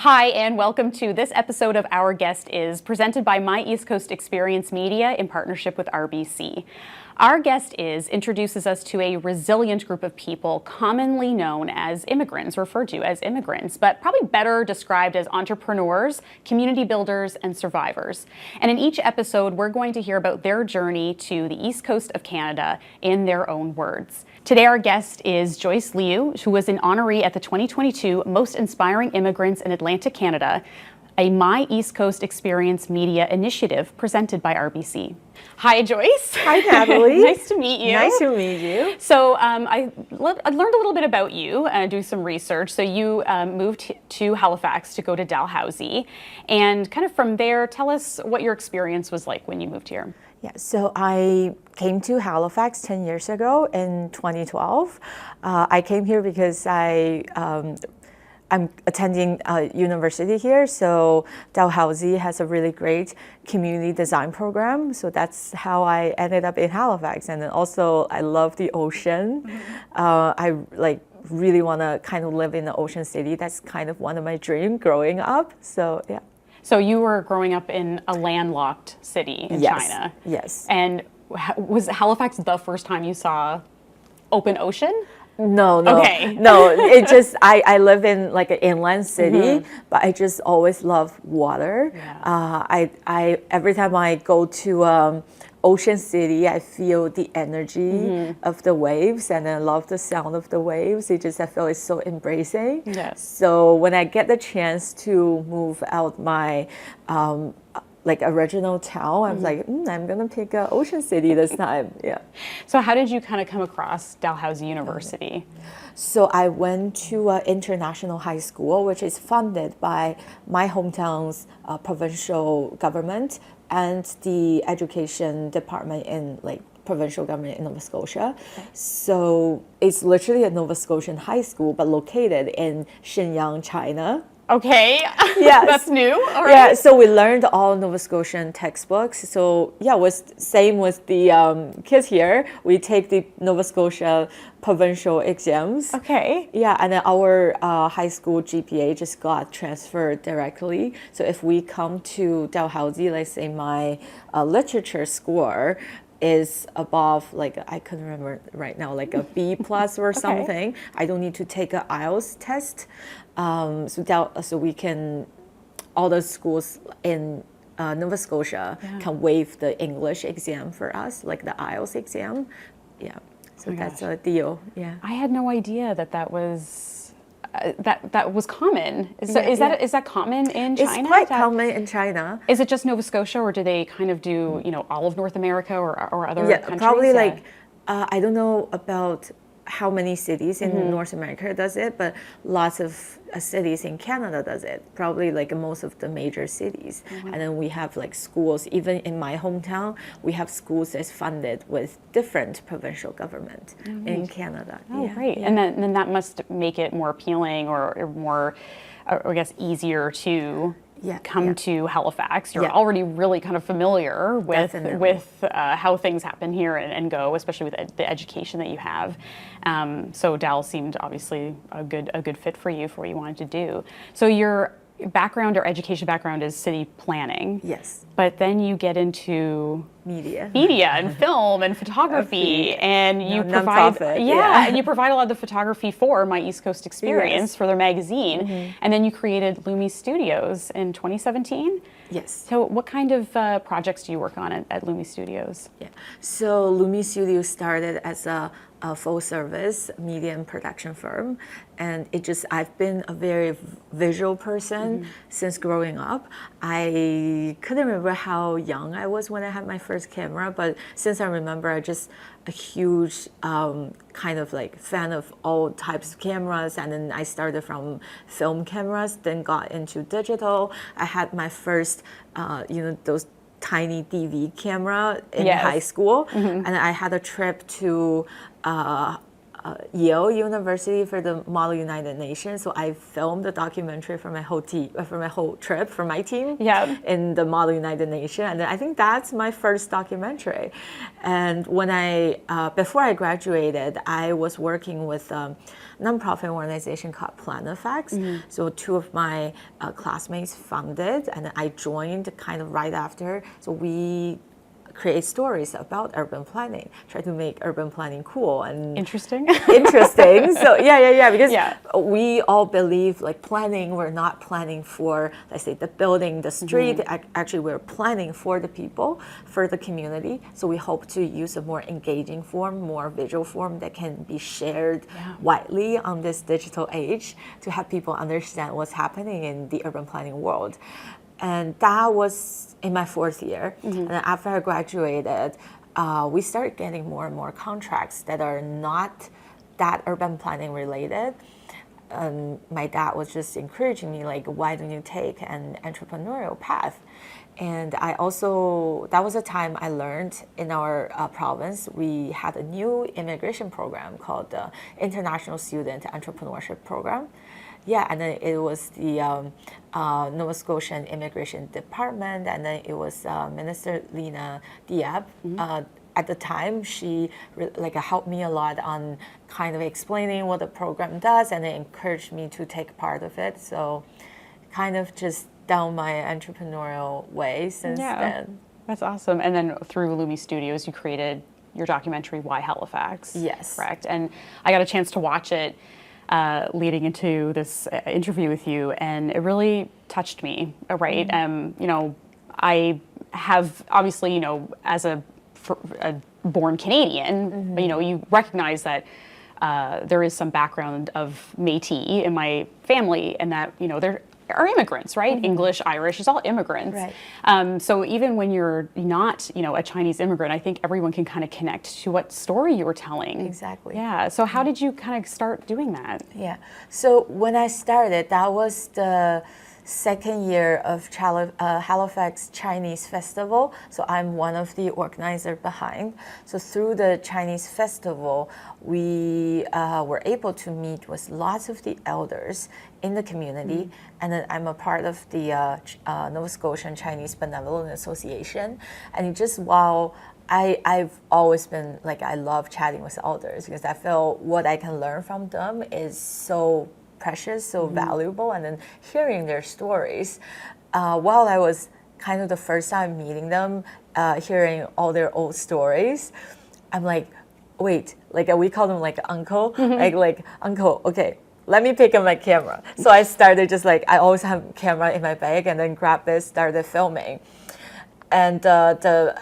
Hi, and welcome to this episode of Our Guest Is, presented by My East Coast Experience Media in partnership with RBC. Our Guest Is introduces us to a resilient group of people commonly known as immigrants, referred to as immigrants, but probably better described as entrepreneurs, community builders, and survivors. And in each episode, we're going to hear about their journey to the East Coast of Canada in their own words. Today, our guest is Joyce Liu, who was an honoree at the 2022 Most Inspiring Immigrants in Atlantic Canada, a My East Coast Experience Media initiative presented by RBC. Hi, Joyce. Hi, Natalie. Nice to meet you. Nice to meet you. So I learned a little bit about you, doing some research. So you moved to Halifax to go to Dalhousie. And kind of from there, tell us what your experience was like when you moved here. Yeah, so I came to Halifax 10 years ago in 2012. I came here because I'm attending university here, so Dalhousie has a really great community design program. So that's how I ended up in Halifax. And then also, I love the ocean. I really want to kind of live in the ocean city. That's kind of one of my dreams growing up. So yeah. So you were growing up in a landlocked city in China. Yes. And was Halifax the first time you saw open ocean? No. Okay. No, it just, I live in like an inland city, but I just always love water. Yeah. I every time I go to ocean city, I feel the energy of the waves, and I love the sound of the waves. I feel it's so embracing. Yes. So when I get the chance to move out my original town, I was like, I'm gonna pick Ocean City this time. Yeah. So how did you kind of come across Dalhousie University? So I went to international high school, which is funded by my hometown's provincial government and the education department in provincial government in Nova Scotia. Okay. So it's literally a Nova Scotian high school, but located in Shenyang, China. Okay. Yeah, That's new. All right. Yeah, so we learned all Nova Scotian textbooks. So yeah, was same with the kids here. We take the Nova Scotia provincial exams. Okay. Yeah, and then our high school GPA just got transferred directly. So if we come to Dalhousie, let's say my literature score is above, I couldn't remember right now, like a B plus or something. I don't need to take an IELTS test. So we can, all the schools in Nova Scotia can waive the English exam for us, like the IELTS exam. Yeah, so that's a deal. Yeah, I had no idea that was that was common. Is that common in China? It's quite common in China. Is it just Nova Scotia, or do they kind of do all of North America or other countries? Probably I don't know about how many cities in North America does it, but lots of cities in Canada does it. Probably most of the major cities. And then we have schools, even in my hometown, we have schools that's funded with different provincial government in Canada. Oh, great. Yeah. And then that must make it more appealing or more, I guess, easier to come to Halifax. You're already really kind of familiar with how things happen here and go, especially with the education that you have. So Dal seemed obviously a good fit for you for what you wanted to do. So your background or education background is city planning. Yes. But then you get into media and film and photography, and you provide and you provide a lot of the photography for My East Coast Experience for their magazine, and then you created Lumi Studios in 2017. Yes. So what kind of projects do you work on at Lumi Studios? Yeah. So Lumi Studios started as a full service media and production firm, and I've been a very visual person since growing up. I couldn't remember how young I was when I had my first camera, but since I remember, I just a huge kind of fan of all types of cameras, and then I started from film cameras, then got into digital. I had my first those tiny DV camera in high school, and I had a trip to Yale University for the Model United Nations. So I filmed a documentary for my whole team, for my whole trip, for my team in the Model United Nations. And I think that's my first documentary. And when before I graduated, I was working with a nonprofit organization called Halifax. So two of my classmates founded, and I joined kind of right after. So we create stories about urban planning, try to make urban planning cool and interesting. So because we all believe like planning, we're not planning for, let's say, the building, the street. Actually, we're planning for the people, for the community. So we hope to use a more engaging form, more visual form that can be shared widely on this digital age to have people understand what's happening in the urban planning world. And that was in my fourth year. And then after I graduated, we started getting more and more contracts that are not that urban planning related. And my dad was just encouraging me, like, why don't you take an entrepreneurial path? And I also, that was a time I learned in our province, we had a new immigration program called the International Student Entrepreneurship Program. Yeah, and then it was the Nova Scotian Immigration Department, and then it was Minister Lina Diab. At the time, she helped me a lot on kind of explaining what the program does, and it encouraged me to take part of it. So kind of just down my entrepreneurial way since then. That's awesome. And then through Lumi Studios, you created your documentary, Why Halifax? Yes. Correct. And I got a chance to watch it leading into this interview with you, and it really touched me, right? You know, I have obviously, you know, as a born Canadian, you know, you recognize that there is some background of Métis in my family, and that, you know, there are immigrants, right? English, Irish, it's all immigrants. Right. So even when you're not, you know, a Chinese immigrant, I think everyone can kind of connect to what story you were telling. Exactly. Yeah. So how did you kind of start doing that? Yeah. So when I started, that was the second year of Halifax Chinese Festival. So I'm one of the organizers behind. So through the Chinese Festival, we were able to meet with lots of the elders in the community. And then I'm a part of the Nova Scotian Chinese Benevolent Association. And just while I've always been like, I love chatting with elders because I feel what I can learn from them is so precious, so valuable, and then hearing their stories. While I was kind of the first time meeting them, hearing all their old stories, I'm like, wait, like we call them like uncle, like uncle, okay, let me pick up my camera. So I started just like, I always have a camera in my bag and then grab this, started filming. And the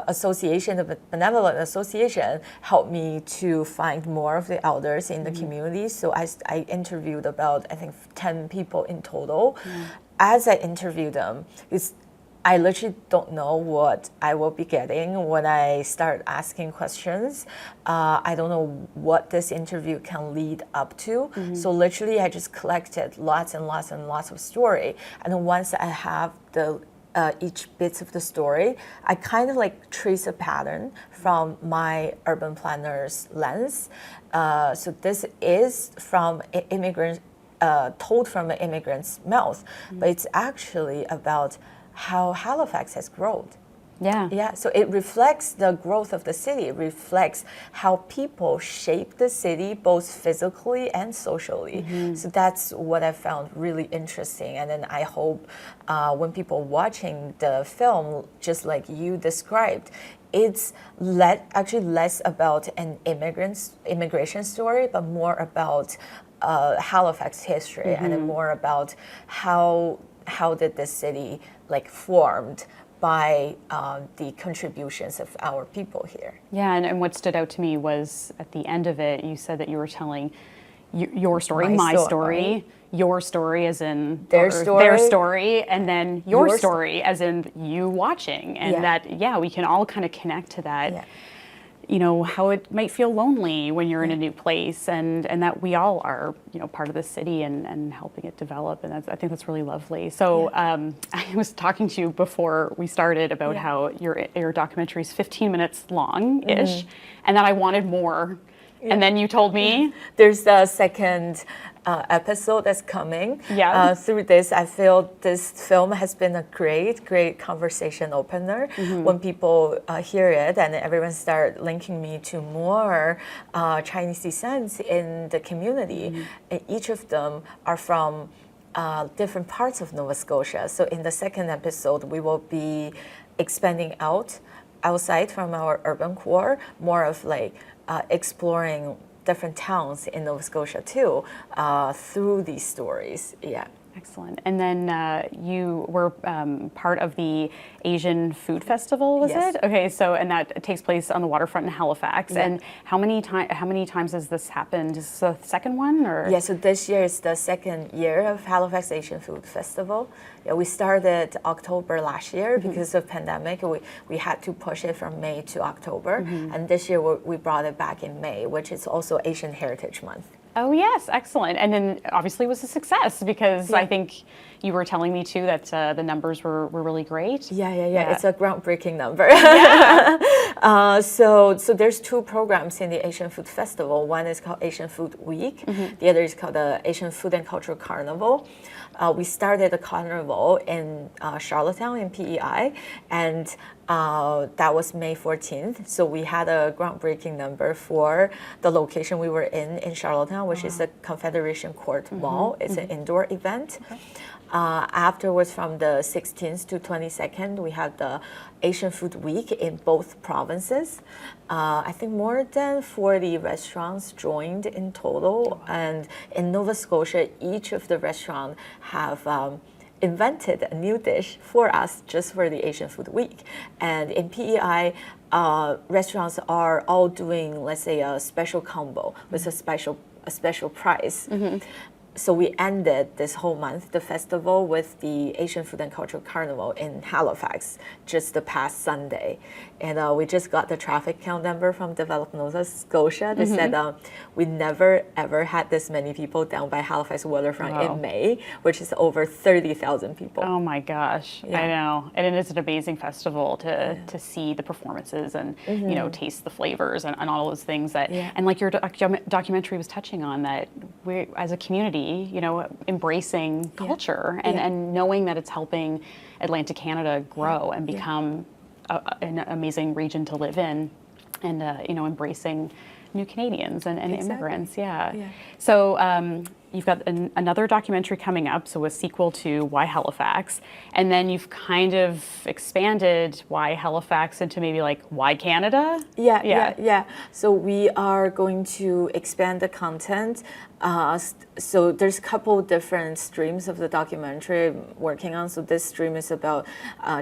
association, the Benevolent Association, helped me to find more of the elders in the community. So I interviewed about, I think, 10 people in total. As I interviewed them, I literally don't know what I will be getting when I start asking questions. I don't know what this interview can lead up to. So literally, I just collected lots and lots and lots of story. And then once I have the each bits of the story, I kind of like trace a pattern from my urban planner's lens. So this is from immigrants, told from an immigrant's mouth, but it's actually about how Halifax has grown. Yeah, so it reflects the growth of the city. It reflects how people shape the city, both physically and socially. So that's what I found really interesting. And then I hope when people watching the film, just like you described, it's actually less about an immigration story, but more about Halifax history, and then more about how did this city like formed by the contributions of our people here. Yeah, and what stood out to me was at the end of it, you said that you were telling your story, my story, your story as in their story, and then your story as in you watching. And that, we can all kind of connect to that. Yeah. You know, how it might feel lonely when you're in a new place, and that we all are, you know, part of the city and helping it develop. And I think that's really lovely. So I was talking to you before we started about how your documentary is 15 minutes long-ish, and that I wanted more And then you told me there's a second episode that's coming. Yeah. Through this, I feel this film has been a great conversation opener. When people hear it and everyone start linking me to more Chinese descent in the community, and each of them are from different parts of Nova Scotia. So in the second episode, we will be expanding outside from our urban core, more of like exploring different towns in Nova Scotia too, through these stories. Yeah. Excellent. And then you were part of the Asian Food Festival, was Yes. it? Okay, so and that takes place on the waterfront in Halifax. Yeah. And how many times has this happened? Is this the second one, or? Yeah, so this year is the second year of Halifax Asian Food Festival. Yeah, we started October last year because of pandemic. We had to push it from May to October, and this year we brought it back in May, which is also Asian Heritage Month. Oh yes, excellent. And then obviously it was a success because I think you were telling me too that the numbers were really great. Yeah. It's a groundbreaking number. So there's two programs in the Asian Food Festival. One is called Asian Food Week. The other is called the Asian Food and Cultural Carnival. We started the carnival in Charlottetown in PEI, and that was May 14th. So we had a groundbreaking number for the location we were in Charlottetown, which is the Confederation Court Mall. It's an indoor event. Afterwards, from the 16th to 22nd, we had the Asian Food Week in both provinces. I think more than 40 restaurants joined in total. And in Nova Scotia, each of the restaurants have invented a new dish for us just for the Asian Food Week. And in PEI, restaurants are all doing, let's say, a special combo with a special price. So we ended this whole month, the festival, with the Asian Food and Cultural Carnival in Halifax just the past Sunday. And we just got the traffic count number from Develop Nova Scotia. They said we never ever had this many people down by Halifax waterfront in May, which is over 30,000 people. Oh my gosh, I know. And it is an amazing festival to see the performances and you know, taste the flavors and all those things that and like your documentary was touching on, that we as a community, you know, embracing culture and knowing that it's helping Atlantic Canada grow and become an amazing region to live in, and you know, embracing new Canadians and immigrants. So you've got another documentary coming up, so a sequel to Why Halifax, and then you've kind of expanded Why Halifax into maybe like Why Canada? Yeah. So we are going to expand the content. So there's a couple different streams of the documentary I'm working on. So this stream is about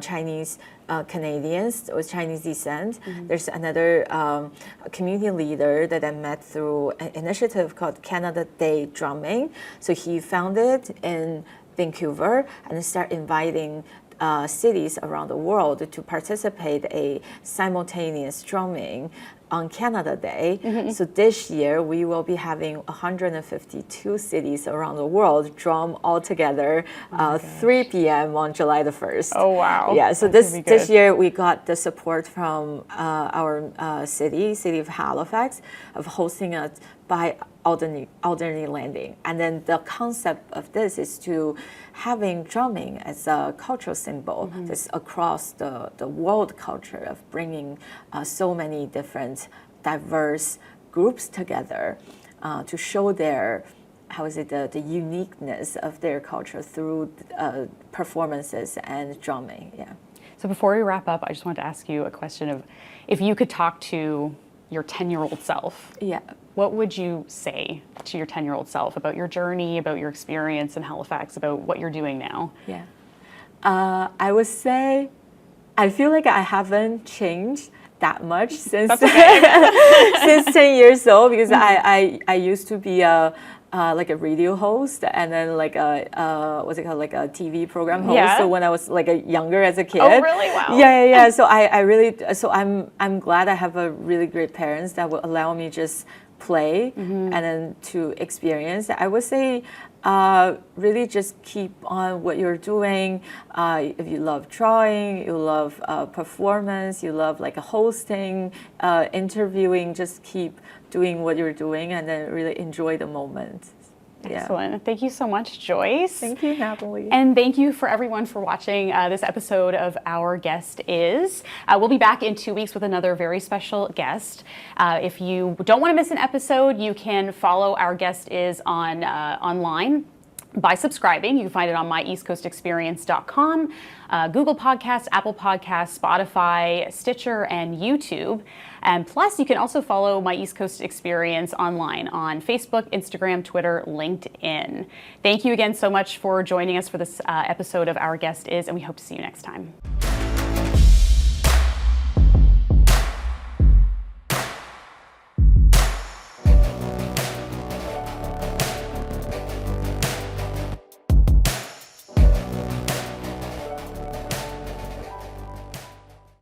Chinese Canadians with Chinese descent. There's another community leader that I met through an initiative called Canada Day Drumming. So he founded in Vancouver and start inviting cities around the world to participate a simultaneous drumming on Canada Day. So this year we will be having 152 cities around the world drum all together 3 p.m. on July the 1st. Oh wow. Yeah, so this year we got the support from our city of Halifax, of hosting it by Alderney Landing. And then the concept of this is to having drumming as a cultural symbol that's across the world culture, of bringing so many different diverse groups together to show their, the uniqueness of their culture through performances and drumming. Yeah. So before we wrap up, I just wanted to ask you a question of, if you could talk to your 10-year-old self, what would you say to your 10-year-old self about your journey, about your experience in Halifax, about what you're doing now? I would say I feel like I haven't changed that much since since 10 years old, because I used to be like a radio host, and then like a what's it called, like a TV program host. So when I was like younger as a kid. Oh really? Wow. Yeah. So I really, so I'm glad I have a really great parents that will allow me just play and then to experience. I would say really just keep on what you're doing. If you love drawing, you love performance, you love like hosting, interviewing, just keep doing what you're doing and then really enjoy the moment. Excellent. Yeah. Thank you so much, Joyce. Thank you, Natalie. And thank you for everyone for watching this episode of Our Guest Is. We'll be back in 2 weeks with another very special guest. If you don't want to miss an episode, you can follow Our Guest Is on online by subscribing. You can find it on myeastcoastexperience.com, Google Podcasts, Apple Podcasts, Spotify, Stitcher, and YouTube. And plus, you can also follow My East Coast Experience online on Facebook, Instagram, Twitter, LinkedIn. Thank you again so much for joining us for this episode of Our Guest Is, and we hope to see you next time.